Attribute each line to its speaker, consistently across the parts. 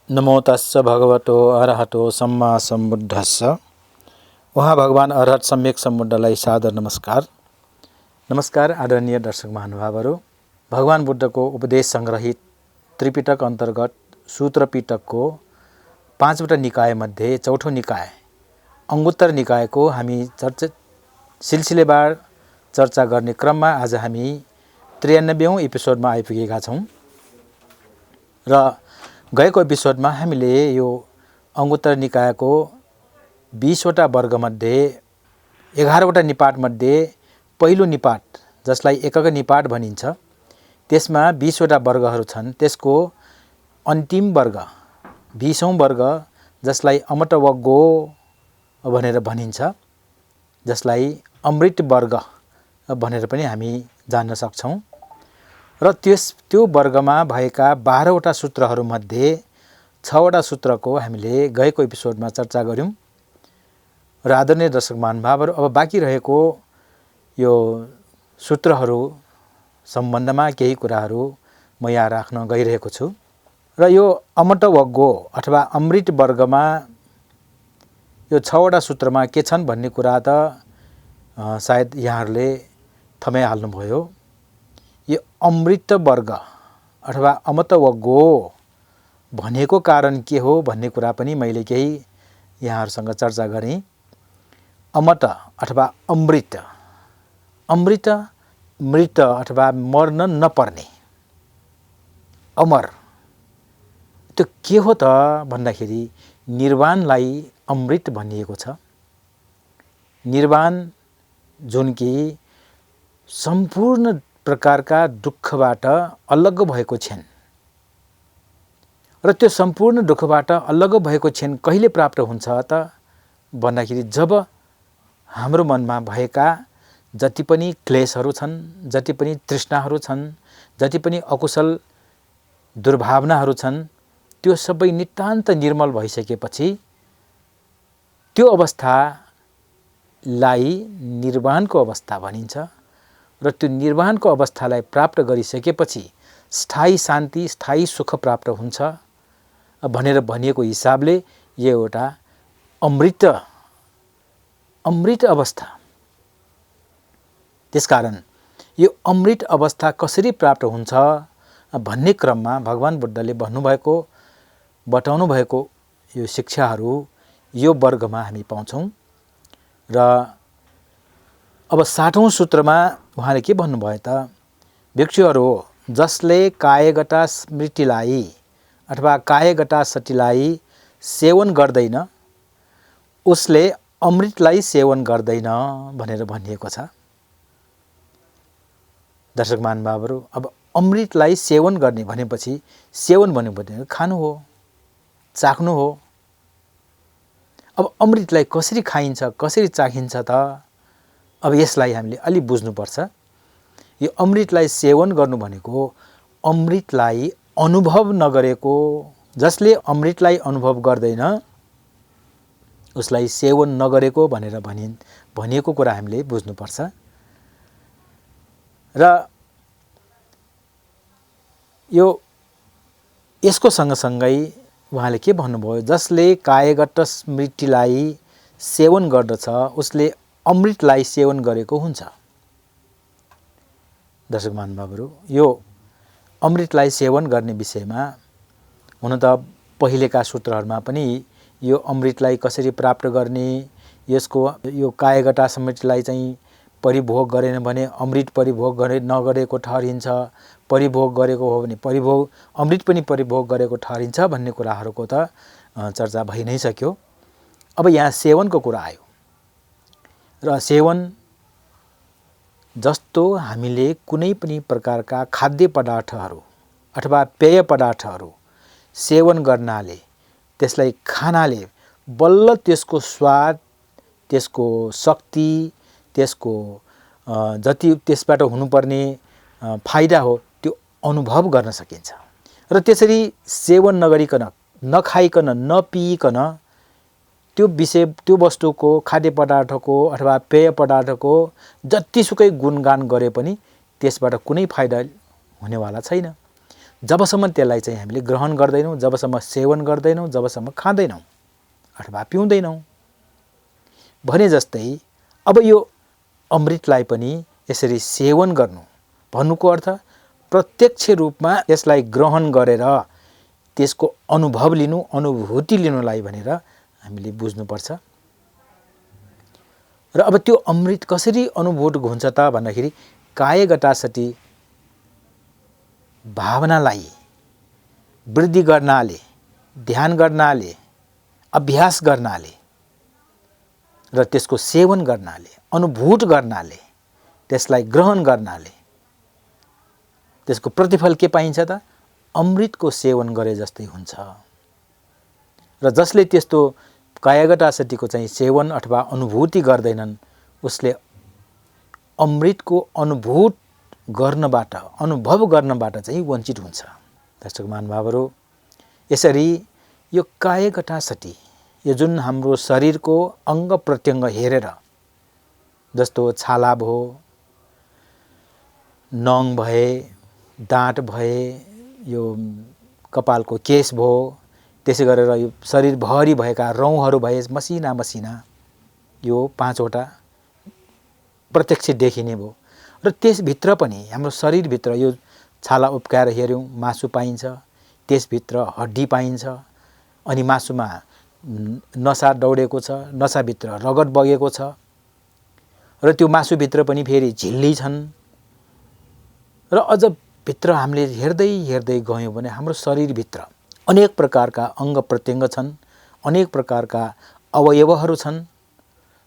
Speaker 1: नमो तस्स भगवतो अरहतो सम्मा सम्बुद्धस्स। उहाँ भगवान अरहत सम्यक सम्बुद्धलाई सादर नमस्कार। नमस्कार आदरणीय दर्शक महानुभावहरू। भगवान बुद्धको उपदेश सङ्ग्रहित त्रिपिटक अन्तर्गत सूत्र पिटकको 5वटा निकायमध्ये चौथो निकाय अङ्गुत्तर निकायको हामी सिलसिलेवार चर्चा गर्ने क्रममा आज हामी 93औं एपिसोडमा आइपुगेका छौँ र गएको एपिसोडमा हामीले यो अङ्गुत्तर निकायको 20वटा वर्गमध्ये 11वटा निपातमध्ये पहिलो निपात जसलाई एकक निपात भनिन्छ, त्यसमा 20वटा वर्गहरू छन्। त्यसको अन्तिम वर्ग 20औं वर्ग जसलाई अमृतवग्गो भनेर भनिन्छ, जसलाई अमृत वर्ग भनेर पनि हामी जान्न सक्छौँ र त्यो वर्गमा भएका 12वटा सूत्रहरूमध्ये 6वटा सूत्रको हामीले गएको एपिसोडमा चर्चा गऱ्यौँ र आदरणीय दर्शक महानुभावहरू, अब बाँकी रहेको यो सूत्रहरू सम्बन्धमा केही कुराहरू म यहाँ राख्न गइरहेको छु र यो अमृतवग्गो अथवा अमृत वर्गमा यो 6वटा सूत्रमा के छन् भन्ने कुरा त सायद यहाँहरूले थमाइहाल्नुभयो। यो अमृत वर्ग अथवा अमृतवग्गो भनेको कारण के हो भन्ने कुरा पनि मैले केही यहाँहरूसँग चर्चा गरेँ। अमृत अथवा अमृत, अमृत मृत अथवा मर्न नपर्ने, अमर, त्यो के हो त भन्दाखेरि निर्वाणलाई अमृत भनिएको छ। निर्वाण जुन कि सम्पूर्ण प्रकारका दुःखबाट अलग भएको क्षण र त्यो सम्पूर्ण दुःखबाट अलग भएको क्षण कहिले प्राप्त हुन्छ त भन्दाखेरि जब हाम्रो मनमा भएका जति पनि क्लेशहरू छन्, जति पनि तृष्णाहरू छन्, जति पनि अकुशल दुर्भावनाहरू छन्, त्यो सबै नितान्त निर्मल भइसकेपछि त्यो अवस्थालाई निर्वाणको अवस्था भनिन्छ र त्यो निर्वाणको अवस्थालाई प्राप्त गरिसकेपछि स्थायी शान्ति, स्थायी सुख प्राप्त हुन्छ भनेर भनिएको हिसाबले यो एउटा अमृत अवस्था। त्यसकारण यो अमृत अवस्था कसरी प्राप्त हुन्छ भन्ने क्रममा भगवान बुद्धले बताउनु भएको यो शिक्षाहरू यो वर्गमा हामी पाउँछौँ र अब 60औं सूत्रमा उहाँले के भन्नुभयो त, भिक्षुहरू जसले कायगता स्मृतिलाई अथवा कायगता सतीलाई सेवन गर्दैन उसले अमृतलाई सेवन गर्दैन भनेर भनिएको छ। दर्शक महानुभावहरू, अब अमृतलाई सेवन गर्ने भनेपछि सेवन भनेको खानु हो, चाख्नु हो। अब अमृतलाई कसरी खाइन्छ, कसरी चाखिन्छ त, अब यसलाई हामीले अलि बुझ्नुपर्छ। यो अमृतलाई सेवन गर्नु भनेको अमृतलाई अनुभव नगरेको, जसले अमृतलाई अनुभव गर्दैन उसलाई सेवन नगरेको भनेर भनिएको कुरा हामीले बुझ्नुपर्छ। र यसको सँगसँगै उहाँले के भन्नुभयो, जसले कायगत स्मृतिलाई सेवन गर्दछ उसले अमृतलाई सेवन गरेको हुन्छ। दर्शक महानुभावहरू, यो अमृतलाई सेवन गर्ने विषयमा हुन त पहिलेका सूत्रहरूमा पनि यो अमृतलाई कसरी प्राप्त गर्ने, यो कायगता स्मृतिलाई चाहिँ परिभोग गरेन भने अमृत परिभोग नगरेको ठहरिन्छ, परिभोग गरेको हो भने अमृत पनि परिभोग गरेको ठहरिन्छ भन्ने कुराहरूको त चर्चा भइ नै सक्यो। अब यहाँ सेवनको कुरा आयो र सेवन जस्तो हामीले कुनै पनि प्रकारका खाद्य पदार्थहरू अथवा पेय पदार्थहरू सेवन गर्नाले, त्यसलाई खानाले बल्ल त्यसको स्वाद, त्यसको शक्ति, त्यसको जति त्यसबाट हुनुपर्ने फाइदा हो त्यो अनुभव गर्न सकिन्छ र त्यसरी सेवन नगरिकन, नखाइकन, नपिइकन त्यो वस्तुको, खाद्य पदार्थको अथवा पेय पदार्थको जतिसुकै गुणगान गरे पनि त्यसबाट कुनै फाइदा हुनेवाला छैन। जबसम्म त्यसलाई चाहिँ हामीले ग्रहण गर्दैनौँ, जबसम्म सेवन गर्दैनौँ, जबसम्म खाँदैनौँ अथवा पिउँदैनौँ। भने जस्तै अब यो अमृतलाई पनि यसरी सेवन गर्नु भन्नुको अर्थ प्रत्यक्ष रूपमा यसलाई ग्रहण गरेर त्यसको अनुभव लिनु, अनुभूति लिनुलाई भनेर हामीले बुझ्नुपर्छ। र अब त्यो अमृत कसरी अनुभूत हुन्छ त भन्दाखेरि कायगटासति भावनालाई वृद्धि गर्नाले, ध्यान गर्नाले, अभ्यास गर्नाले र त्यसको सेवन गर्नाले, अनुभूत गर्नाले, त्यसलाई ग्रहण गर्नाले त्यसको प्रतिफल के पाइन्छ त? अमृतको सेवन गरे जस्तै हुन्छ। र जसले त्यस्तो कायगटासतिको चाहिँ सेवन अथवा अनुभूति गर्दैनन् उसले अमृतको अनुभूत गर्नबाट, अनुभव गर्नबाट चाहिँ वञ्चित हुन्छ। दर्शक महानुभावहरू, यसरी यो कायगटासति, यो जुन हाम्रो शरीरको अङ्ग प्रत्यङ्ग हेरेर, जस्तो छाला भयो, नङ भए, दाँत भए, यो कपालको केश भयो, त्यसै गरेर यो शरीरभरि भएका रौँहरू भए मसिना मसिना, यो 5वटा प्रत्यक्ष देखिने भयो। र त्यसभित्र पनि हाम्रो शरीरभित्र यो छाला उप्काएर हेऱ्यौँ, मासु पाइन्छ, त्यसभित्र हड्डी पाइन्छ, अनि मासुमा नसा दौडेको छ, नसाभित्र रगत बगेको छ, र त्यो मासुभित्र पनि फेरि झिल्ली छन्। र अझ भित्र हामीले हेर्दै हेर्दै गयौँ भने हाम्रो शरीरभित्र अनेक प्रकारका अङ्ग प्रत्यङ्ग छन्, अनेक प्रकारका अवयवहरू छन्,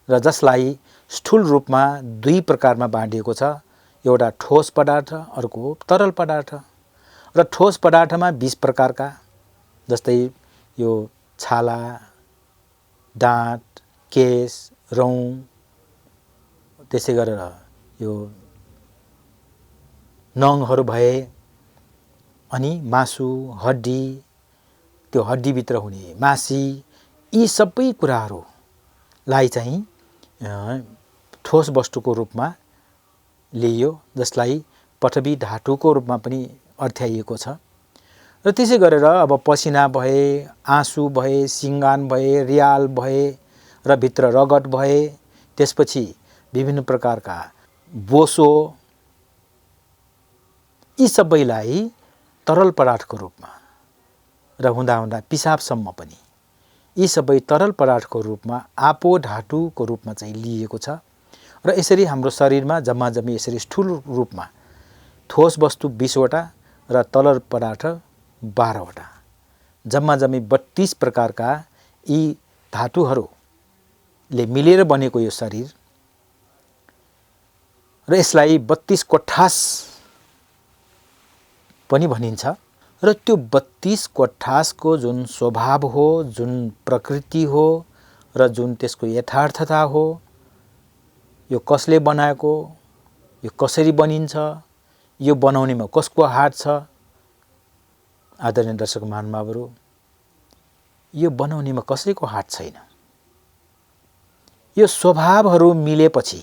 Speaker 1: र जसलाई स्थूल रूपमा 2 प्रकारमा बाँडिएको छ। एउटा ठोस पदार्थ, अर्को तरल पदार्थ। र ठोस पदार्थमा 20 प्रकारका, जस्तै यो छाला, दाँत, केश, रौँ, त्यसै गरेर यो नङहरू भए, अनि मासु, हड्डी, त्यो हड्डीभित्र हुने मासी, यी सबै कुराहरूलाई चाहिँ ठोस वस्तुको रूपमा लिइयो, जसलाई पृथ्वी धातुको रूपमा पनि अर्थ्याइएको छ। र त्यसै गरेर अब पसिना भए, आँसु भए, सिङ्गान भए, रियाल भए, र भित्र रगत भए, त्यसपछि विभिन्न प्रकारका बोसो, यी सबैलाई तरल पदार्थको रूपमा, र हुँदा हुँदा पिसाबसम्म पनि यी सबै तरल पदार्थको रूपमा, आपो धातुको रूपमा चाहिँ लिएको छ। र यसरी हाम्रो शरीरमा जम्मा जम्मी यसरी स्थूल रूपमा ठोस वस्तु 20वटा र तरल पदार्थ 12वटा, जम्मा जम्मी 32 प्रकारका यी धातुहरूले मिलेर बनेको यो शरीर, र यसलाई 32 कोठास पनि भनिन्छ। र त्यो 32 कोठासको जुन स्वभाव हो, जुन प्रकृति हो, र जुन त्यसको यथार्थता हो, यो कसले बनाएको, यो कसरी बनिन्छ, यो बनाउनेमा कसको हात छ? आदरणीय दर्शक महानुभावहरू, यो बनाउनेमा कसैको हात छैन। यो स्वभावहरू मिलेपछि,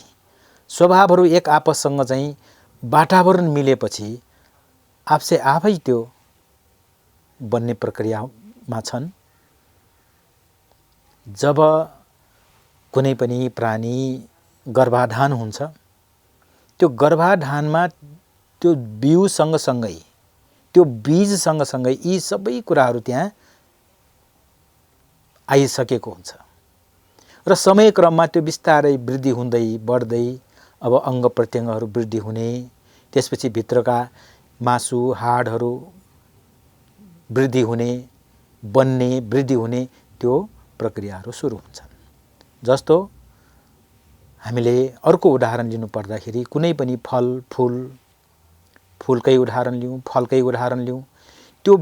Speaker 1: स्वभावहरू एक आपससँग चाहिँ वातावरण मिलेपछि आफसे आफै त्यो बन्ने प्रक्रियामा छन्। जब कुनै पनि प्राणी गर्भाधान हुन्छ, त्यो गर्भाधानमा त्यो बिउ सँगसँगै, त्यो बीज सँगसँगै यी सबै कुराहरू त्यहाँ आइसकेको हुन्छ। र समयक्रममा त्यो बिस्तारै वृद्धि हुँदै बढ्दै अब अङ्ग प्रत्यङ्गहरू वृद्धि हुने, त्यसपछि भित्रका मासु, हाडहरू वृद्धि हुने, बन्ने, वृद्धि हुने, त्यो प्रक्रियाहरू सुरु हुन्छन्। जस्तो हामीले अर्को उदाहरण लिनु पर्दाखेरि कुनै पनि फल, फुलकै उदाहरण लिउँ, फलकै उदाहरण लिउँ, त्यो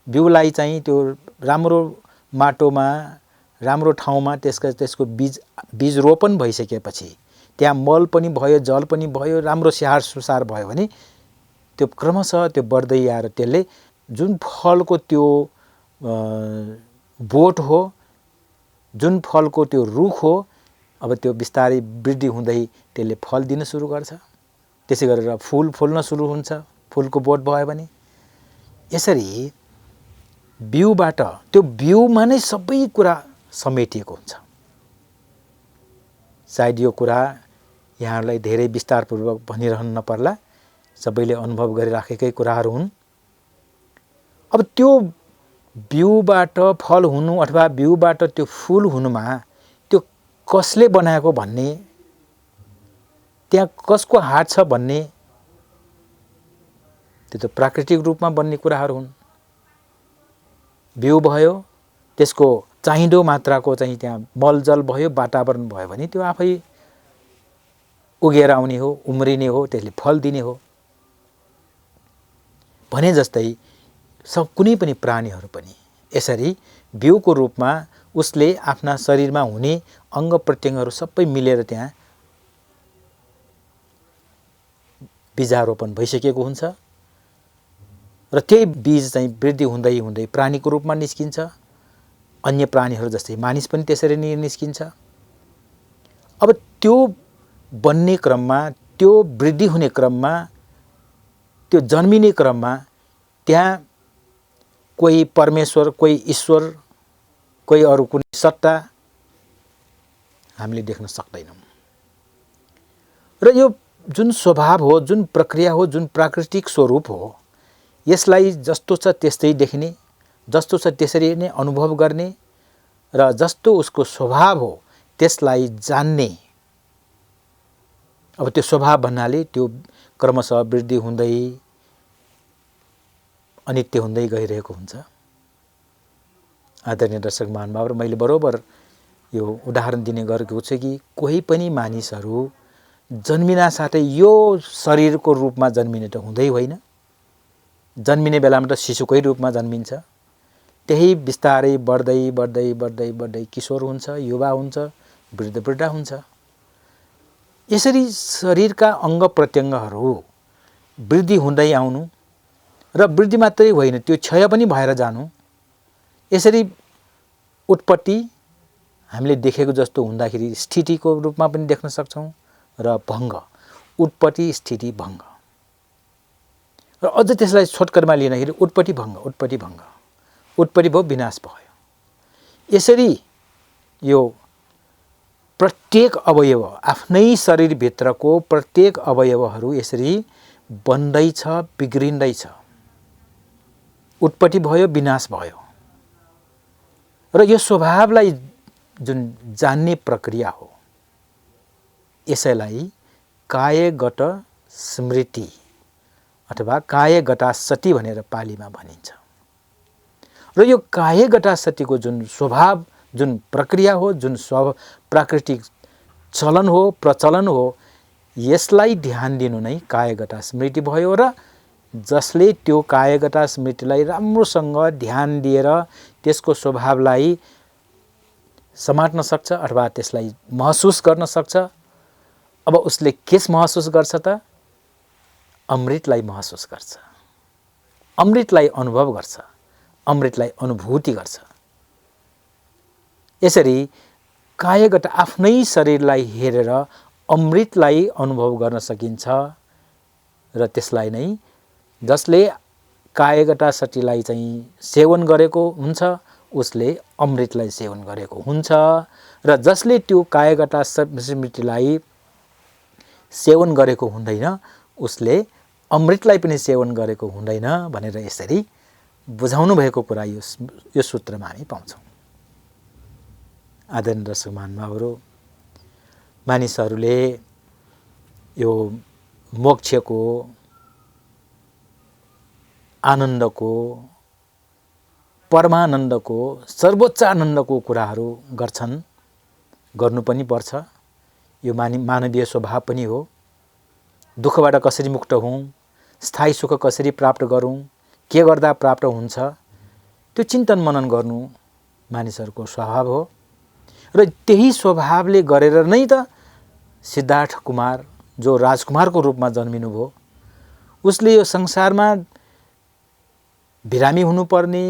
Speaker 1: बिउलाई चाहिँ त्यो राम्रो माटोमा, राम्रो ठाउँमा त्यसको बीज रोपन भइसकेपछि त्यहाँ मल पनि भयो, जल पनि भयो, राम्रो स्याहार सुसार भयो भने त्यो क्रमशः त्यो बढ्दै आएर त्यसले जुन फलको त्यो बोट हो, जुन फलको त्यो रुख हो, अब त्यो बिस्तारै वृद्धि हुँदै त्यसले फल दिन सुरु गर्छ। त्यसै गरेर फुल फुल्न सुरु हुन्छ, फुलको बोट भयो भने यसरी बिउबाट त्यो बिउमा नै सबै कुरा समेटिएको हुन्छ। सायद यो कुरा यहाँहरूलाई धेरै विस्तारपूर्वक भनिरहनु नपर्ला, सबैले अनुभव गरिराखेकै कुराहरू हुन्। अब त्यो बिउबाट फल हुनु अथवा बिउबाट त्यो फुल हुनुमा त्यो कसले बनाएको भन्ने, त्यहाँ कसको हात छ भन्ने, त्यो त प्राकृतिक रूपमा बन्ने कुराहरू हुन्। बिउ भयो, त्यसको चाहिँदो मात्राको चाहिँ त्यहाँ मलजल भयो, वातावरण भयो भने त्यो आफै उगेर आउने हो, उम्रिने हो, त्यसले फल दिने हो। भने जस्तै कुनै पनि प्राणीहरू पनि यसरी बिउको रूपमा उसले आफ्ना शरीरमा हुने अङ्ग प्रत्यङ्गहरू सबै मिलेर त्यहाँ बीजारोपण भइसकेको हुन्छ र त्यही बीज चाहिँ वृद्धि हुँदै हुँदै प्राणीको रूपमा निस्किन्छ। अन्य प्राणीहरू जस्तै मानिस पनि त्यसरी नै निस्किन्छ। अब त्यो बन्ने क्रममा, त्यो वृद्धि हुने क्रममा, त्यो जन्मिने क्रममा त्यहाँ कोही परमेश्वर, कोही ईश्वर, कोही अरू कुनै सत्ता हामीले देख्न सक्दैनौँ। र यो जुन स्वभाव हो, जुन प्रक्रिया हो, जुन प्राकृतिक स्वरूप हो, यसलाई जस्तो छ त्यस्तै देख्ने, जस्तो छ त्यसरी नै अनुभव गर्ने र जस्तो उसको स्वभाव हो त्यसलाई जान्ने। अब त्यो स्वभाव भन्नाले त्यो क्रमशः वृद्धि हुँदै अनित्य हुँदै गइरहेको हुन्छ। आदरणीय दर्शक महानुभावहरू, मैले बरोबर यो उदाहरण दिने गरेको छु कि कोही पनि मानिसहरू जन्मिना साथै यो शरीरको रूपमा जन्मिने त हुँदै होइन। जन्मिने बेलामा त शिशुकै रूपमा जन्मिन्छ, त्यही बिस्तारै बढ्दै बढ्दै बढ्दै बढ्दै किशोर हुन्छ, युवा हुन्छ, वृद्ध हुन्छ। यसरी शरीरका अङ्ग प्रत्यङ्गहरू वृद्धि हुँदै आउनु र वृद्धि मात्रै होइन, त्यो क्षय पनि भएर जानु, यसरी उत्पत्ति हामीले देखेको जस्तो हुँदाखेरि स्थितिको रूपमा पनि देख्न सक्छौँ र भङ्ग, उत्पत्ति स्थिति भङ्ग। र अझ त्यसलाई छोटकरमा लिँदाखेरि उत्पत्ति भङ्ग, उत्पत्ति भङ्ग, उत्पत्ति भयो विनाश भयो। यसरी यो प्रत्येक अवयव, आफ्नै शरीरभित्रको प्रत्येक अवयवहरू यसरी बन्दैछ, बिग्रिँदैछ, उत्पत्ति भयो, विनाश भयो। र यो स्वभावलाई जुन जान्ने प्रक्रिया हो, यसैलाई कायगत स्मृति अथवा कायगता सती भनेर पालीमा भनिन्छ। र यो कायगता सतीको जुन स्वभाव, जुन प्रक्रिया हो, जुन प्राकृतिक चलन हो, प्रचलन हो, यसलाई ध्यान दिनु नै कायगता स्मृति भयो। र जसले त्यो कायगता स्मृतिलाई राम्रोसँग ध्यान दिएर त्यसको स्वभावलाई समात्न सक्छ अथवा त्यसलाई महसुस गर्न सक्छ, अब उसले के महसुस गर्छ त? अमृतलाई महसुस गर्छ, अमृतलाई अनुभव गर्छ, अमृतलाई अनुभूति गर्छ। यसरी कायगत आफ्नै शरीरलाई हेरेर अमृतलाई अनुभव गर्न सकिन्छ र त्यसलाई नै जसले कायगता सतीलाई चाहिँ सेवन गरेको हुन्छ उसले अमृतलाई सेवन गरेको हुन्छ र जसले त्यो कायगता स्मृतिलाई सेवन गरेको हुँदैन उसले अमृतलाई पनि सेवन गरेको हुँदैन भनेर यसरी बुझाउनु भएको कुरा यो सूत्रमा हामी पाउँछौँ। आदरणीय दर्शक महानुभावहरू, मानिसहरूले यो मोक्षको, आनन्दको, परमानन्दको, सर्वोच्च आनन्दको कुराहरू गर्छन्, गर्नु पनि पर्छ। यो मानवीय स्वभाव पनि हो। दुःखबाट कसरी मुक्त हौँ, स्थायी सुख कसरी प्राप्त गरौँ, के गर्दा प्राप्त हुन्छ, त्यो चिन्तन मनन गर्नु मानिसहरूको स्वभाव हो। र त्यही स्वभावले गरेर नै त सिद्धार्थ कुमार जो राजकुमारको रूपमा जन्मिनु भयो, उसले यो संसारमा बिरामी हुनुपर्ने,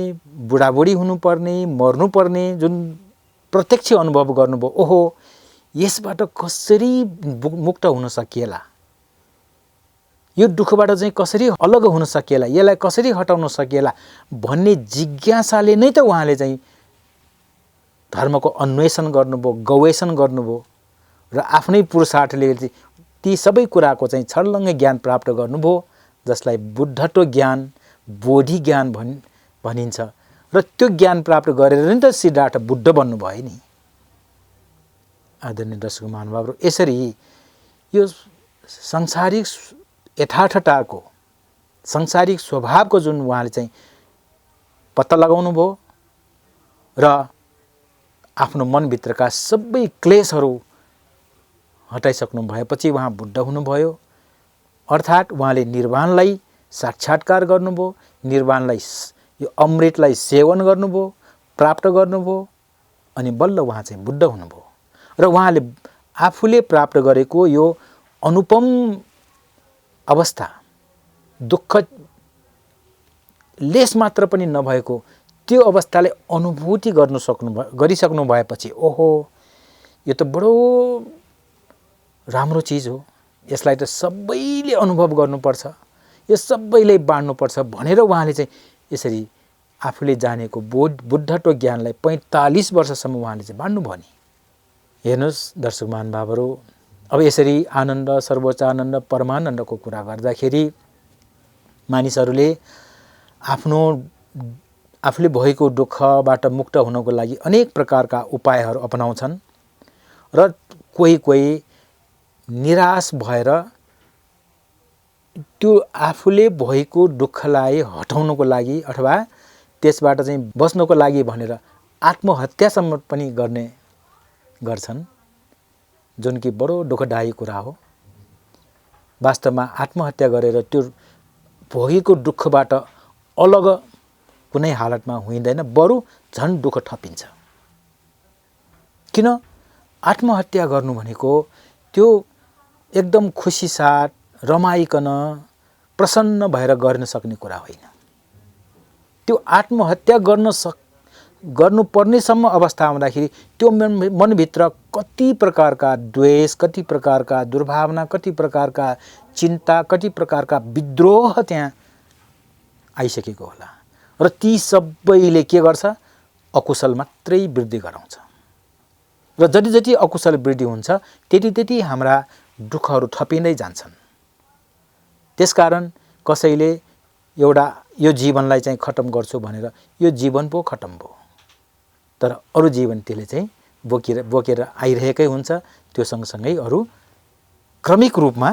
Speaker 1: बुढाबुढी हुनुपर्ने, मर्नुपर्ने जुन प्रत्यक्ष अनुभव गर्नुभयो, ओहो यसबाट कसरी मुक्त हुन सकिएला, यो दुःखबाट चाहिँ कसरी अलग हुन सकिएला, यसलाई कसरी हटाउन सकिएला भन्ने जिज्ञासाले नै त उहाँले चाहिँ धर्मको अन्वेषण गर्नुभयो, गवेषण गर्नुभयो र आफ्नै पुरुषार्थले ती सबै कुराको चाहिँ छर्लङ्गै ज्ञान प्राप्त गर्नुभयो, जसलाई बुद्धत्व ज्ञान, बोधि ज्ञान भनिन्छ। र त्यो ज्ञान प्राप्त गरेर नै त सिद्धार्थ बुद्ध बन्नुभयो नि। आदरणीय दर्शक महानुभावहरू, यसरी यो सांसारिक यथार्थताको, सांसारिक स्वभावको जुन उहाँले चाहिँ पत्ता लगाउनु भयो र आफ्नो मनभित्रका सबै क्लेशहरू हटाइसक्नु भएपछि उहाँ बुद्ध हुनुभयो। अर्थात् उहाँले निर्वाणलाई साक्षात्कार गर्नुभयो, निर्वाणलाई, यो अमृतलाई सेवन गर्नुभयो, प्राप्त गर्नुभयो, अनि बल्ल उहाँ चाहिँ बुद्ध हुनुभयो। र उहाँले आफूले प्राप्त गरेको यो अनुपम अवस्था, दुःख लेस मात्र पनि नभएको त्यो अवस्थाले अनुभूति गरिसक्नु भएपछि ओहो, यो त बडो राम्रो चिज हो, यसलाई त सबैले अनुभव गर्नुपर्छ, यो सबैले बाँड्नुपर्छ भनेर उहाँले चाहिँ यसरी आफूले जानेको बुद्धत्व ज्ञानलाई 45 वर्षसम्म उहाँले चाहिँ बाँड्नुभयो नि। हेर्नुहोस् दर्शक महानुभावहरू, अब यसरी आनन्द, सर्वोच्च आनन्द, परमानन्दको कुरा गर्दाखेरि मानिसहरूले आफूले भएको दुःखबाट मुक्त हुनको लागि अनेक प्रकारका उपायहरू अपनाउँछन् र कोही निराश भएर त्यो आफूले भएको दुःखलाई हटाउनको लागि अथवा त्यसबाट चाहिँ बच्नको लागि भनेर आत्महत्यासम्म पनि गर्ने गर्छन्, जुन कि बडो दुःखदायी कुरा हो। वास्तवमा आत्महत्या गरेर त्यो भोगेको दुःखबाट अलग कुनै हालतमा हुँदैन, बरु झन् दुःख थपिन्छ। किन? आत्महत्या गर्नु भनेको त्यो एकदम खुसी साथ, रमाइकन, प्रसन्न भएर गर्न सक्ने कुरा होइन। त्यो आत्महत्या गर्नुपर्नेसम्म अवस्था आउँदाखेरि त्यो मनभित्र कति प्रकारका द्वेष, कति प्रकारका दुर्भावना, कति प्रकारका चिन्ता, कति प्रकारका विद्रोह त्यहाँ आइसकेको होला र ती सबैले के गर्छ? अकुशल मात्रै वृद्धि गराउँछ र जति अकुशल वृद्धि हुन्छ त्यति हाम्रा दुःखहरू थपिँदै जान्छन्। त्यसकारण कसैले यो जीवनलाई चाहिँ खत्म गर्छु भनेर यो जीवन पो खत्म भयो, तर अरू जीवन त्यसले चाहिँ बोकेर आइरहेकै हुन्छ। त्यो सँगसँगै अरू क्रमिक रूपमा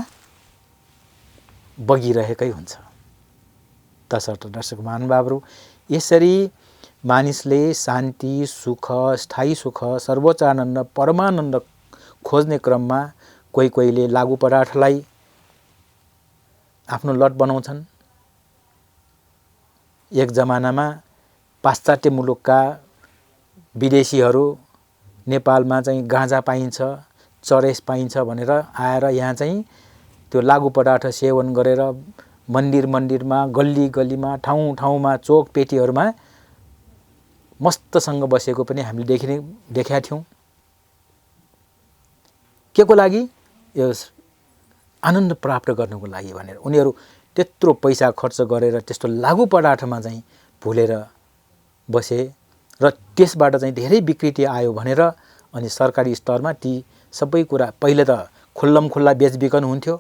Speaker 1: बगिरहेकै हुन्छ। तसर्थ दर्शक महानुभावहरू, यसरी मानिसले शान्ति, सुख, स्थायी सुख, सर्वोच्च आनन्द, परमानन्द खोज्ने क्रममा कोहीले लागु पदार्थलाई आफ्नो लत बनाउँछन्। एक जमानामा पाश्चात्य मुलुकका विदेशीहरू नेपालमा चाहिँ गाँजा पाइन्छ, चरेस पाइन्छ भनेर आएर यहाँ चाहिँ त्यो लागु पदार्थ सेवन गरेर मन्दिरमा, गल्लीमा, ठाउँमा, चोक पेटीहरूमा मस्तसँग बसेको पनि हामीले देखेका थियौँ। के को लागि? यो आनन्द प्राप्त गर्नको लागि भनेर उनीहरू त्यत्रो पैसा खर्च गरेर त्यस्तो लागु पदार्थमा चाहिँ भुलेर बसे र त्यसबाट चाहिँ धेरै विकृति आयो भनेर अनि सरकारी स्तरमा ती सबै कुरा पहिले त खुल्लमखुल्ला बेचबिखन हुन्थ्यो,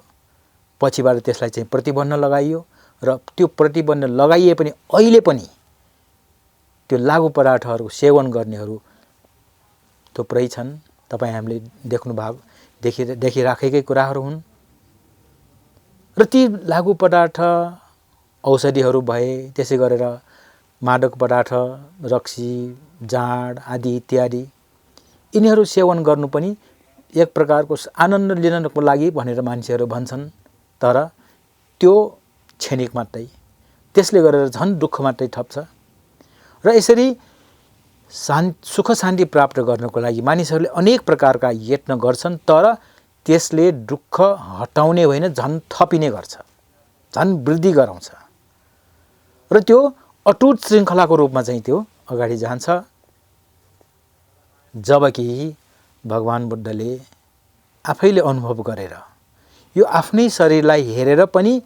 Speaker 1: पछिबाट त्यसलाई चाहिँ प्रतिबन्ध लगाइयो र त्यो प्रतिबन्ध लगाइए पनि अहिले पनि त्यो लागु पदार्थहरू सेवन गर्नेहरू थुप्रै छन्। तपाईँ हामीले देखिराखेकै कुराहरू हुन् र ती लागु पदार्थ औषधिहरू भए, त्यसै गरेर मादक पदार्थ, रक्सी, जाँड आदि इत्यादि, यिनीहरू सेवन गर्नु पनि एक प्रकारको आनन्द लिनको लागि भनेर मान्छेहरू भन्छन्, तर त्यो क्षणिक मात्रै, त्यसले गरेर झन् दुःख मात्रै थप्छ। र यसरी सुख शान्ति प्राप्त गर्नको लागि मानिसहरूले अनेक प्रकारका यत्न गर्छन्, तर त्यसले दुःख हटाउने होइन झन् थपिने गर्छ, झन् वृद्धि गराउँछ र त्यो अटुट श्रृङ्खलाको रूपमा चाहिँ त्यो अगाडि जान्छ। जबकि भगवान बुद्धले आफैले अनुभव गरेर यो आफ्नै शरीरलाई हेरेर पनि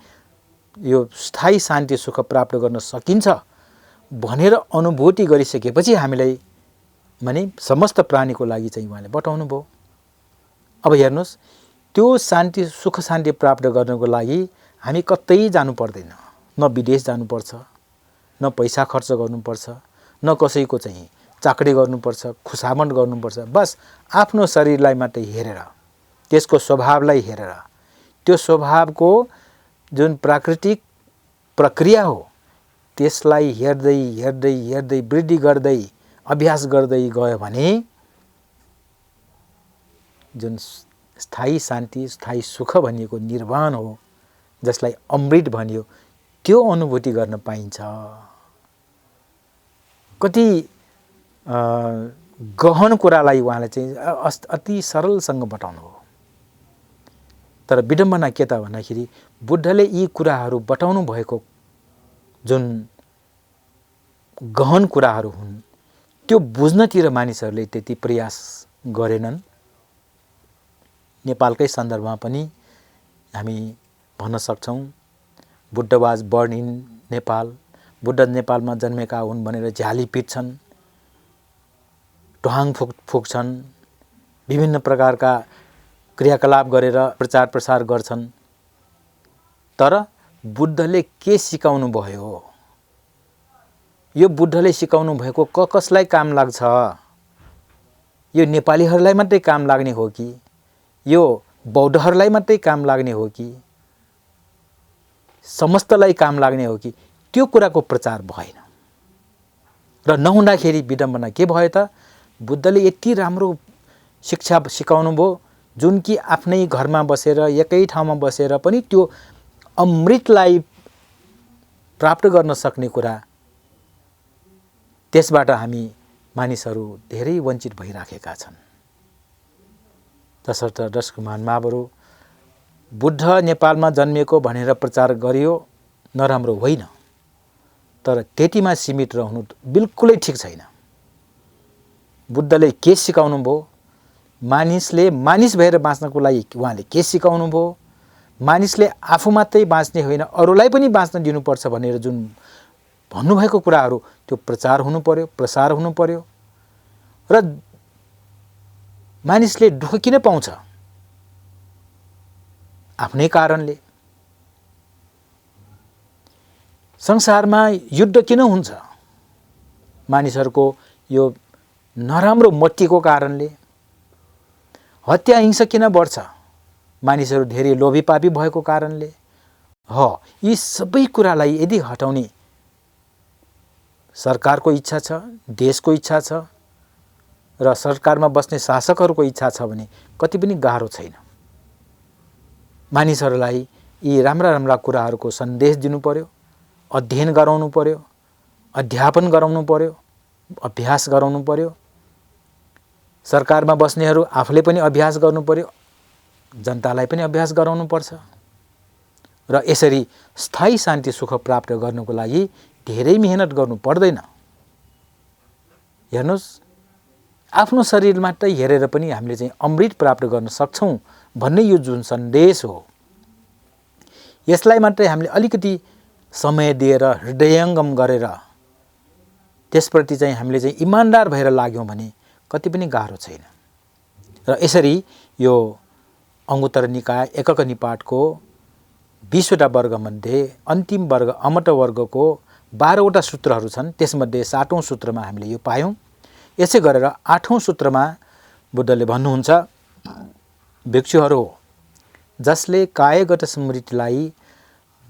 Speaker 1: यो स्थायी शान्ति सुख प्राप्त गर्न सकिन्छ भनेर अनुभूति गरिसकेपछि हामीलाई माने समस्त प्राणीको लागि चाहिँ उहाँले बताउनु भयो। अब हेर्नुहोस्, त्यो शान्ति सुख शान्ति प्राप्त गर्नको लागि हामी कतै जानु पर्दैन, न विदेश जानुपर्छ, न पैसा खर्च गर्नुपर्छ, न कसैको चाहिँ चाकरी गर्नुपर्छ, खुसामत गर्नुपर्छ। बस आफ्नो शरीरलाई मात्रै हेरेर, त्यसको स्वभावलाई हेरेर, त्यो स्वभावको जुन प्राकृतिक प्रक्रिया हो त्यसलाई हेर्दै हेर्दै हेर्दै वृद्धि गर्दै अभ्यास गर्दै गयो भने जुन स्थायी शान्ति स्थायी सुख भनिएको निर्वाण हो, जसलाई अमृत भनियो, त्यो अनुभूति गर्न पाइन्छ। कति गहन कुरालाई उहाँले चाहिँ अति सरलसँग बताउनु हो। तर विडम्बना के त भन्दाखेरि बुद्धले यी कुराहरू बताउनु भएको जुन गहन कुराहरू हुन् त्यो बुझ्नतिर मानिसहरूले त्यति प्रयास गरेनन्। नेपालकै सन्दर्भमा पनि हामी भन्न सक्छौँ, Buddha was born in Nepal, Buddha नेपालमा जन्मेका हुन् भनेर झ्याली पिट्छन्, ढुवाङ फुक्छन्, विभिन्न प्रकारका क्रियाकलाप गरेर प्रचार प्रसार गर्छन्। तर बुद्धले के सिकाउनु भयो? यो बुद्धले सिकाउनु भएको कसलाई काम लाग्छ? यो नेपालीहरूलाई मात्रै काम लाग्ने हो कि यो बौद्धहरूलाई मात्रै काम लाग्ने हो कि समस्तलाई काम लाग्ने हो कि? त्यो कुराको प्रचार भएन। र नहुँदाखेरि विडम्बना के भयो त? बुद्धले यति राम्रो शिक्षा सिकाउनु भयो जुन कि आफ्नै घरमा बसेर एकै ठाउँमा बसेर पनि त्यो अमृतलाई प्राप्त गर्न सक्ने कुरा, त्यसबाट हामी मानिसहरू धेरै वञ्चित भइराखेका छन्। तसर्थ दर्शक महानुभावहरू, बुद्ध नेपालमा जन्मिएको भनेर प्रचार गरियो नराम्रो होइन, तर त्यतिमा सीमित रहनु बिल्कुलै ठिक छैन। बुद्धले के सिकाउनु भयो? मानिसले मानिस भएर बाँच्नको लागि उहाँले के सिकाउनु भयो? मानिसले आफू मात्रै बाँच्ने होइन अरूलाई पनि बाँच्न दिनुपर्छ भनेर जुन भन्नुभएको कुराहरू त्यो प्रचार हुनु पर्यो, प्रसार हुनु पर्यो। र मानिसले दुःख किन पाउँछ? आफ्नै कारणले। संसारमा युद्ध किन हुन्छ? मानिसहरूको यो नराम्रो मत्तीको कारणले। हत्या हिंसा किन बढ्छ? मानिसहरू धेरै लोभी पापी भएको कारणले। यी सबै कुरालाई यदि हटाउने सरकारको इच्छा छ, देशको इच्छा छ र सरकारमा बस्ने शासकहरूको इच्छा छ भने कति पनि गाह्रो छैन। मानिसहरूलाई यी राम्रा राम्रा कुराहरूको सन्देश दिनु पर्यो, अध्ययन गराउनु पर्यो, अध्यापन गराउनु पर्यो, अभ्यास गराउनु पर्यो। सरकारमा बस्नेहरू आफूले पनि अभ्यास गर्नु पर्यो, जनतालाई पनि अभ्यास गराउनु पर्छ। र यसरी स्थायी शान्ति सुख प्राप्त गर्नको लागि धेरै मेहनत गर्नु पर्दैन। हेर्नुहोस्, आफ्नो शरीर मात्रै हेरेर पनि हामीले चाहिँ अमृत प्राप्त गर्न सक्छौँ भन्ने यो जुन सन्देश हो, यसलाई मात्रै हामीले अलिकति समय दिएर हृदयङ्गम गरेर त्यसप्रति चाहिँ हामीले चाहिँ इमान्दार भएर लाग्यौँ भने कति पनि गाह्रो छैन। र यसरी यो अङ्गुत्तर निकाय एकक निपातको 20वटा वर्गमध्ये अन्तिम वर्ग अमट वर्गको 12वटा सूत्रहरू छन्। त्यसमध्ये 7औं सूत्रमा हामीले यो पायौँ। यसै गरेर 8औं सूत्रमा बुद्धले भन्नुहुन्छ, भिक्षुहरू जसले कायगत स्मृतिलाई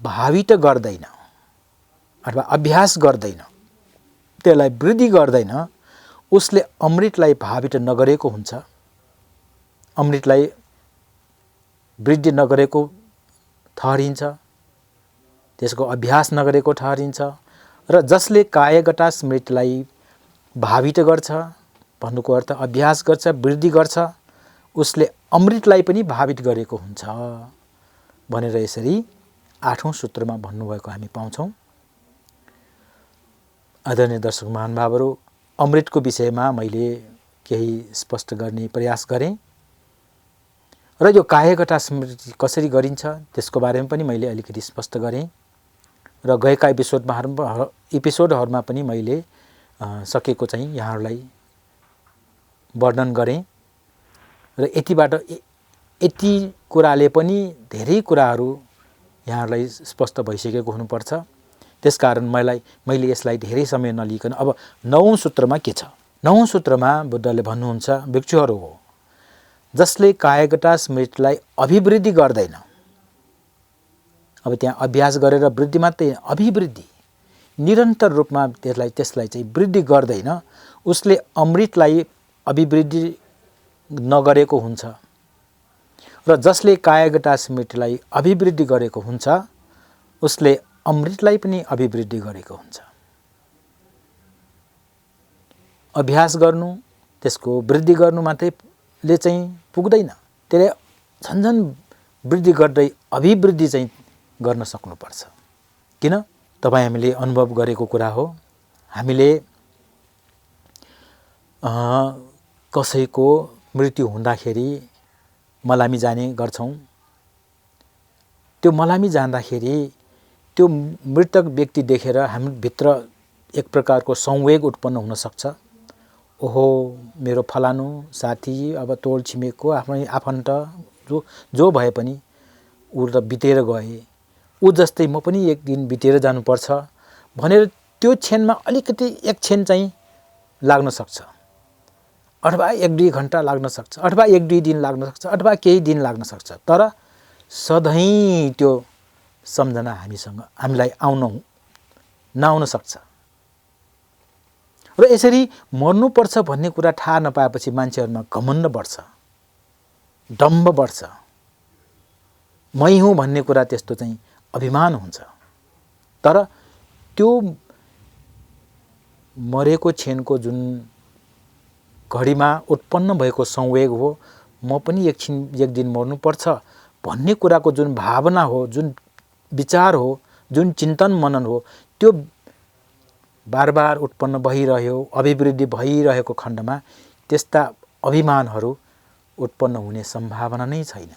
Speaker 1: भावित गर्दैन अथवा अभ्यास गर्दैन, त्यसलाई वृद्धि गर्दैन, उसले अमृतलाई भावित नगरेको हुन्छ, अमृतलाई वृद्धि नगरेको ठहरिन्छ, त्यसको अभ्यास नगरेको ठहरिन्छ। र जसले कायगत स्मृतिलाई भावित गर्छ, भन्नुको अर्थ अभ्यास गर्छ, वृद्धि गर्छ, उसले अमृतलाई पनि भावित गरेको हुन्छ भनेर यसरी 8औं सूत्रमा भन्नुभएको हामी पाउँछौँ। आदरणीय दर्शक महानुभावहरू, अमृतको विषयमा मैले केही स्पष्ट गर्ने प्रयास गरेँ र यो कायगटा स्मृति कसरी गरिन्छ त्यसको बारेमा पनि मैले अलिकति स्पष्ट गरेँ र गएका एपिसोडहरूमा पनि मैले सकेको चाहिँ यहाँहरूलाई वर्णन गरेँ र यति कुराले पनि धेरै कुराहरू यहाँहरूलाई स्पष्ट भइसकेको हुनुपर्छ। त्यसकारण मैले यसलाई धेरै समय नलिकन अब 9औं सूत्रमा के छ? 9औं सूत्रमा बुद्धले भन्नुहुन्छ, भिक्षुहरू हो जसले कायगटा स्मृतिलाई अभिवृद्धि गर्दैन। अब त्यहाँ अभ्यास गरेर वृद्धि मात्रै, अभिवृद्धि निरन्तर रूपमा त्यसलाई चाहिँ वृद्धि गर्दैन, उसले अमृतलाई अभिवृद्धि नगरेको हुन्छ। र जसले कायगटा स्मृतिलाई अभिवृद्धि गरेको हुन्छ उसले अमृतलाई पनि अभिवृद्धि गरेको हुन्छ। अभ्यास गर्नु, त्यसको वृद्धि गर्नु मात्रैले चाहिँ पुग्दैन, त्यसले झन्झन वृद्धि गर्दै अभिवृद्धि चाहिँ गर्न सक्नुपर्छ। किन? तपाईँ हामीले अनुभव गरेको कुरा हो। हामीले कसैको मृत्यु हुँदाखेरि मलामी जाने गर्छौँ। त्यो मलामी जाँदाखेरि त्यो मृतक व्यक्ति देखेर हामीभित्र एक प्रकारको संवेग उत्पन्न हुन सक्छ। ओहो, मेरो फलानु साथी, अब तोड छिमेकको आफ्नै आफन्त जो भए पनि ऊ त बितेर गए, ऊ जस्तै म पनि एक दिन बितेर जानुपर्छ भनेर त्यो क्षणमा अलिकति एक क्षण चाहिँ लाग्न सक्छ, अथवा 1-2 घण्टा लाग्न सक्छ, अथवा 1-2 दिन लाग्न सक्छ, अथवा केही दिन लाग्न सक्छ। तर सधैँ त्यो सम्झना हामीलाई नआउन सक्छ। र यसरी मर्नुपर्छ भन्ने कुरा थाहा नपाएपछि मान्छेहरूमा घमण्ड बढ्छ, दम्भ बढ्छ, मै हुँ भन्ने कुरा त्यस्तो चाहिँ अभिमान हुन्छ। तर त्यो मरेको क्षणको जुन घडीमा उत्पन्न भएको संवेग हो, म पनि एक दिन मर्नुपर्छ भन्ने कुराको जुन भावना हो, जुन विचार हो, जुन चिन्तन मनन हो, त्यो बार बार उत्पन्न भइरह्यो, अभिवृद्धि भइरहेको खण्डमा त्यस्ता अभिमानहरू उत्पन्न हुने सम्भावना नै छैन।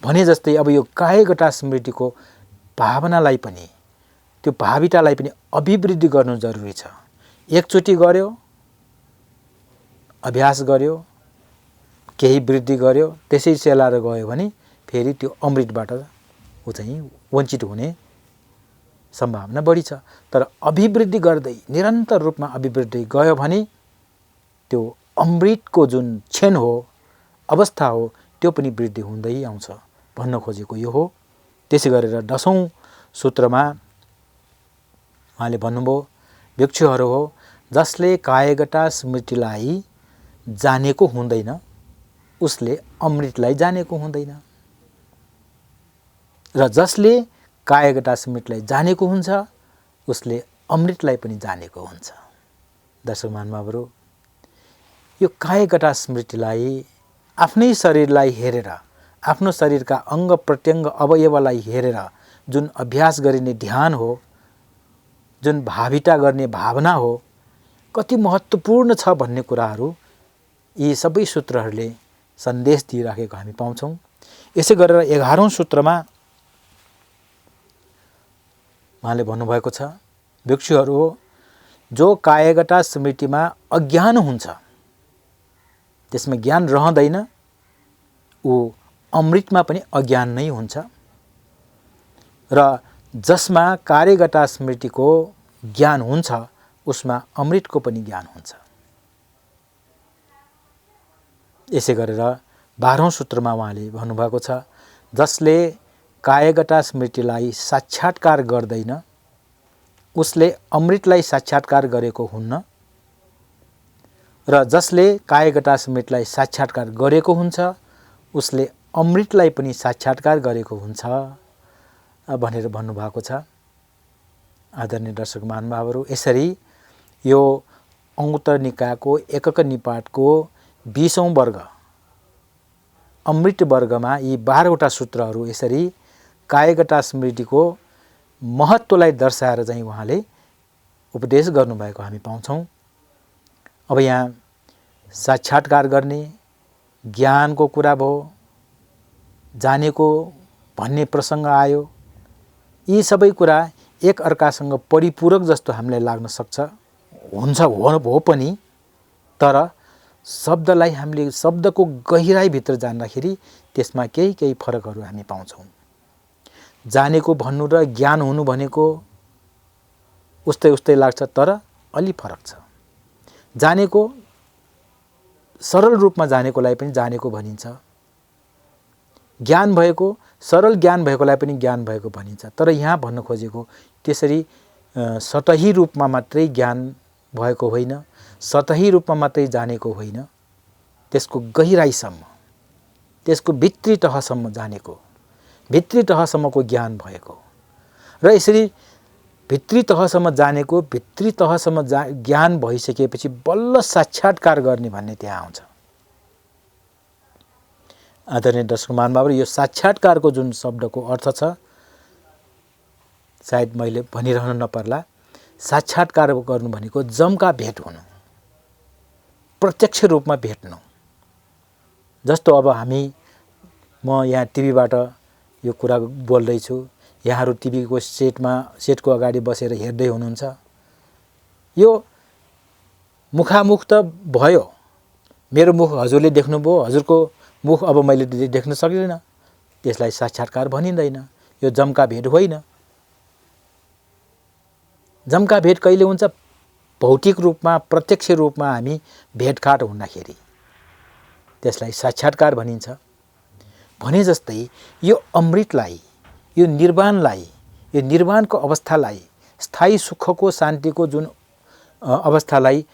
Speaker 1: भने जस्तै अब यो कायगटा स्मृतिको भावनालाई पनि, त्यो भावितालाई पनि अभिवृद्धि गर्नु जरुरी छ। एकचोटि गर्यो, अभ्यास गर्यो, केही वृद्धि गर्यो, त्यसै सेलाएर गयो भने फेरि त्यो अमृतबाट ऊ चाहिँ वञ्चित हुने सम्भावना बढी छ। तर अभिवृद्धि गर्दै निरन्तर रूपमा अभिवृद्धि गयो भने त्यो अमृतको जुन क्षण हो, अवस्था हो, त्यो पनि वृद्धि हुँदै आउँछ भन्न खोजेको यो हो। त्यसै गरेर 10औं सूत्रमा उहाँले भन्नुभयो, भिक्षुहरू हो जसले कायगटा स्मृतिलाई जानेको हुँदैन उसले अमृतलाई जानेको हुँदैन, र जसले कायगटा स्मृतिलाई जानेको हुन्छ उसले अमृतलाई पनि जानेको हुन्छ। दर्शक महानुभावहरू, यो कायगटा स्मृतिलाई आफ्नै शरीरलाई हेरेर, आफ्नो शरीरका अङ्ग प्रत्यङ्ग अवयवलाई हेरेर जुन अभ्यास गरिने ध्यान हो, जुन भाविता गर्ने भावना हो, कति महत्त्वपूर्ण छ भन्ने कुराहरू यी सबै सूत्रहरूले सन्देश दिइराखेको हामी पाउँछौँ। यसै गरेर 11औं सूत्रमा उहाँले भन्नुभएको छ, भिक्षुहरू हो जो कायगटा स्मृतिमा अज्ञान हुन्छ, त्यसमा ज्ञान रहँदैन, ऊ अमृतमा पनि अज्ञान नै हुन्छ। र जसमा कायगटा स्मृतिको ज्ञान हुन्छ उसमा अमृतको पनि ज्ञान हुन्छ। यसै गरेर 12औं सूत्रमा उहाँले भन्नुभएको छ, जसले कायगटा स्मृतिलाई साक्षात्कार गर्दैन उसले अमृतलाई साक्षात्कार गरेको हुन्न, र जसले कायगटा स्मृतिलाई साक्षात्कार गरेको हुन्छ उसले अमृतलाई पनि साक्षात्कार गरेको हुन्छ भनेर भन्नुभएको छ। आदरणीय दर्शक महानुभावहरू, यसरी यो अंगुत्तर निकायको एकक निपातको 20औं वर्ग अमृत वर्गमा यी 12वटा सूत्रहरू यसरी कायगटा स्मृतिको महत्त्वलाई दर्शाएर चाहिँ उहाँले उपदेश गर्नुभएको हामी पाउँछौँ। अब यहाँ साक्षात्कार गर्ने, ज्ञानको कुरा भयो, जानेको भन्ने प्रसङ्ग आयो। यी सबै कुरा एक अर्कासँग परिपूरक जस्तो हामीलाई लाग्न सक्छ, हुन्छ हो पनि, तर शब्दलाई हामीले शब्दको गहिराइभित्र जान्दाखेरि त्यसमा केही फरकहरू हामी पाउँछौँ। जानेको भन्नु र ज्ञान हुनु भनेको उस्तै लाग्छ, तर अलि फरक छ। जानेको सरल रूपमा जानेकोलाई पनि जानेको भनिन्छ, ज्ञान भएको सरल ज्ञान भएकोलाई पनि ज्ञान भएको भनिन्छ। तर यहाँ भन्न खोजेको त्यसरी सतही रूपमा मात्रै ज्ञान भएको होइन, सतही रूपमा मात्रै जानेको होइन, त्यसको गहिराइसम्म, त्यसको भित्री तहसम्म जानेको, भित्री तहसम्मको ज्ञान भएको र यसरी भित्री तहसम्म जानेको, भित्री तहसम्म ज्ञान भइसकेपछि बल्ल साक्षात्कार गर्ने भन्ने त्यहाँ आउँछ। आदरणीय दर्शक महानुभावहरू, यो साक्षात्कारको जुन शब्दको अर्थ छ, सायद मैले भनिरहन नपर्ला, साक्षात्कार गर्नु भनेको जमका भेट हुनु, प्रत्यक्ष रूपमा भेट्नु। जस्तो अब म यहाँ टिभीबाट यो कुरा बोल्दैछु, यहाँहरू टिभीको सेटको अगाडि बसेर हेर्दै हुनुहुन्छ। यो मुखामुख त भयो, मेरो मुख हजुरले देख्नुभयो, हजुरको मुख अब मैले देख्न सक्दिनँ, त्यसलाई साक्षात्कार भनिँदैन। यो जमका भेट होइन। जमका भेट कहिले हुन्छ? भौतिक रूपमा, प्रत्यक्ष रूपमा हामी भेटघाट हुँदाखेरि त्यसलाई साक्षात्कार भनिन्छ। भने जस्तै यो अमृतलाई, यो निर्वाणलाई, यो निर्वाणको अवस्थालाई, स्थायी सुखको शान्तिको जुन अवस्थालाई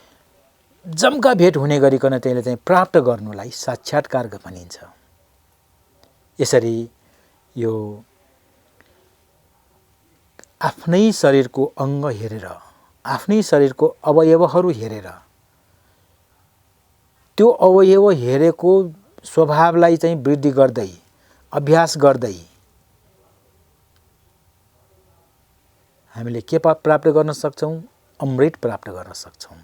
Speaker 1: जमका भेट हुने गरिकन त्यसले चाहिँ प्राप्त गर्नुलाई साक्षात्कार भनिन्छ। यसरी यो आफ्नै शरीरको अङ्ग हेरेर, आफ्नै शरीरको अवयवहरू हेरेर, त्यो अवयव हेरेको स्वभावलाई चाहिँ वृद्धि गर्दै, अभ्यास गर्दै हामीले के प्राप्त गर्न सक्छौँ? अमृत प्राप्त गर्न सक्छौँ।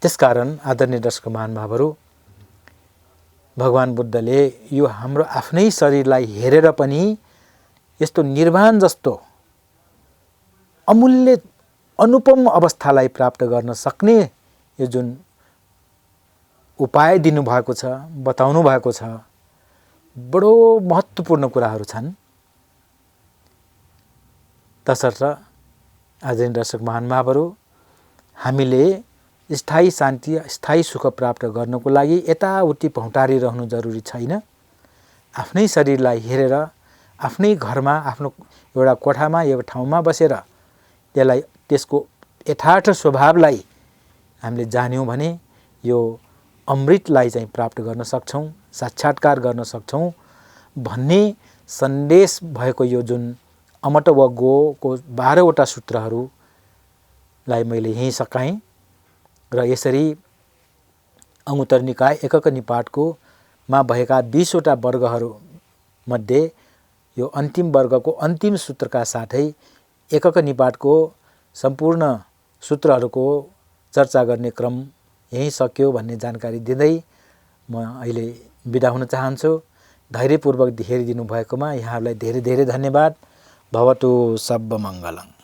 Speaker 1: त्यसकारण आदरणीय दर्शक महानुभावहरू, भगवान बुद्धले यो हाम्रो आफ्नै शरीरलाई हेरेर पनि यस्तो निर्वाण जस्तो अमूल्य अनुपम अवस्थालाई प्राप्त गर्न सक्ने यो जुन उपाय दिनुभएको छ, बताउनु भएको छ, बडो महत्त्वपूर्ण कुराहरू छन्। तसर्थ आदरणीय दर्शक महानुभावहरू, हामीले स्थायी शान्ति, स्थायी सुख प्राप्त गर्नको लागि यताउति भौँतारिरहनु जरुरी छैन। आफ्नै शरीरलाई हेरेर, आफ्नै घरमा, आफ्नो एउटा कोठामा, एउटा ठाउँमा बसेर त्यसलाई, त्यसको यथार्थ स्वभावलाई हामीले जान्यौँ भने यो अमृतलाई चाहिँ प्राप्त गर्न सक्छौँ, साक्षात्कार गर्न सक्छौँ भन्ने सन्देश भएको यो जुन अमट व गोको 12वटा सूत्रहरूलाई मैले यहीँ सकाएँ। र यसरी अङ्गुत्तर निकाय एकक निपातको मा भएका 20वटा वर्गहरू मध्ये यो अन्तिम वर्गको अन्तिम सूत्रका साथै एकक निपातको सम्पूर्ण सूत्रहरूको चर्चा गर्ने क्रम यही सक्यो भन्ने जानकारी दिँदै म अहिले बिदा हुन चाहन्छु। धैर्यपूर्वक हेरिदिनु भएकोमा यहाँहरूलाई धेरै धेरै धन्यवाद। भवतु सब मङ्गलम्।